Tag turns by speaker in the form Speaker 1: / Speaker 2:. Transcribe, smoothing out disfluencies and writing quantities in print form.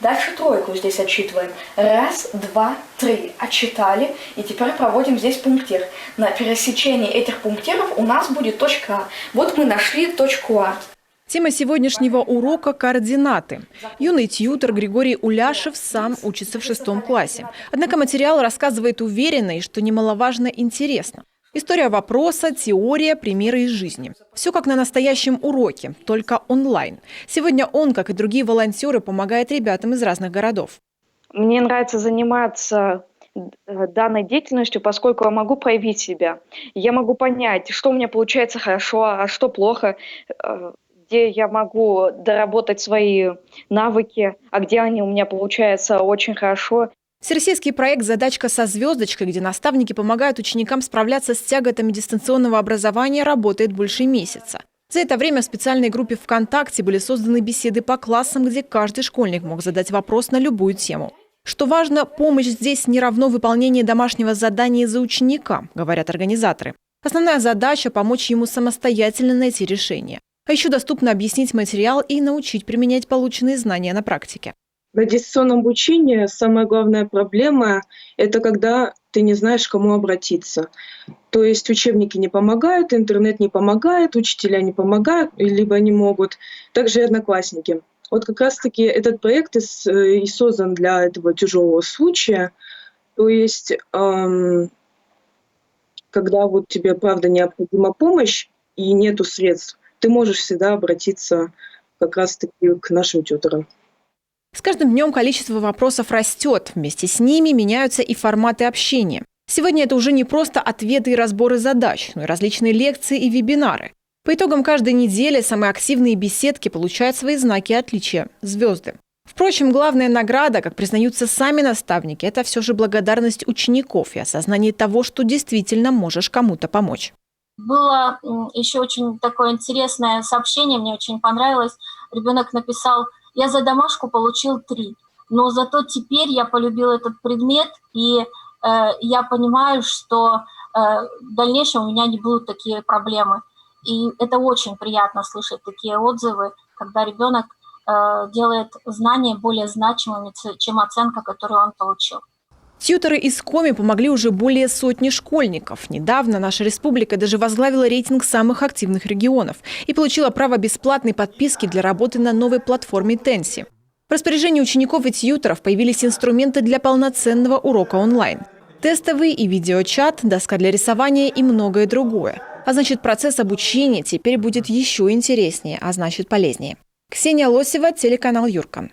Speaker 1: Дальше тройку здесь отсчитываем. 1, 2, 3. Отсчитали. И теперь проводим здесь пунктир. На пересечении этих пунктиров у нас будет точка А. Вот мы нашли точку А.
Speaker 2: Тема сегодняшнего урока – координаты. Юный тьютор Григорий Уляшев сам учится в 6 классе. Однако материал рассказывает уверенно и, что немаловажно, интересно. История вопроса, теория, примеры из жизни. Все как на настоящем уроке, только онлайн. Сегодня он, как и другие волонтеры, помогает ребятам из разных городов.
Speaker 3: Мне нравится заниматься данной деятельностью, поскольку я могу проявить себя. Я могу понять, что у меня получается хорошо, а что плохо, где я могу доработать свои навыки, а где они у меня получаются очень хорошо.
Speaker 2: Всероссийский проект «Задачка со звездочкой», где наставники помогают ученикам справляться с тяготами дистанционного образования, работает больше месяца. За это время в специальной группе ВКонтакте были созданы беседы по классам, где каждый школьник мог задать вопрос на любую тему. Что важно, помощь здесь не равно выполнению домашнего задания за ученика, говорят организаторы. Основная задача – помочь ему самостоятельно найти решение. А еще доступно объяснить материал и научить применять полученные знания на практике.
Speaker 4: На дистанционном обучении самая главная проблема – это когда ты не знаешь, к кому обратиться. То есть учебники не помогают, интернет не помогает, учителя не помогают, либо не могут. Также и одноклассники. Вот как раз-таки этот проект и создан для этого тяжелого случая. То есть, когда вот тебе, правда, необходима помощь и нету средств, ты можешь всегда обратиться как раз-таки к нашим тьюторам.
Speaker 2: С каждым днем количество вопросов растет. Вместе с ними меняются и форматы общения. Сегодня это уже не просто ответы и разборы задач, но и различные лекции и вебинары. По итогам каждой недели самые активные беседки получают свои знаки отличия – звезды. Впрочем, главная награда, как признаются сами наставники, это все же благодарность учеников и осознание того, что действительно можешь кому-то помочь.
Speaker 5: Было еще очень такое интересное сообщение, мне очень понравилось. Ребенок написал: «Я за домашку получил 3, но зато теперь я полюбил этот предмет, и я понимаю, что в дальнейшем у меня не будут такие проблемы». И это очень приятно слышать такие отзывы, когда ребенок делает знания более значимыми, чем оценка, которую он получил.
Speaker 2: Тьюторы из Коми помогли уже более сотни школьников. Недавно наша республика даже возглавила рейтинг самых активных регионов и получила право бесплатной подписки для работы на новой платформе Tensi. В распоряжении учеников и тьюторов появились инструменты для полноценного урока онлайн. Тестовый и видеочат, доска для рисования и многое другое. А значит, процесс обучения теперь будет еще интереснее, а значит полезнее. Ксения Лосева, телеканал Юрка.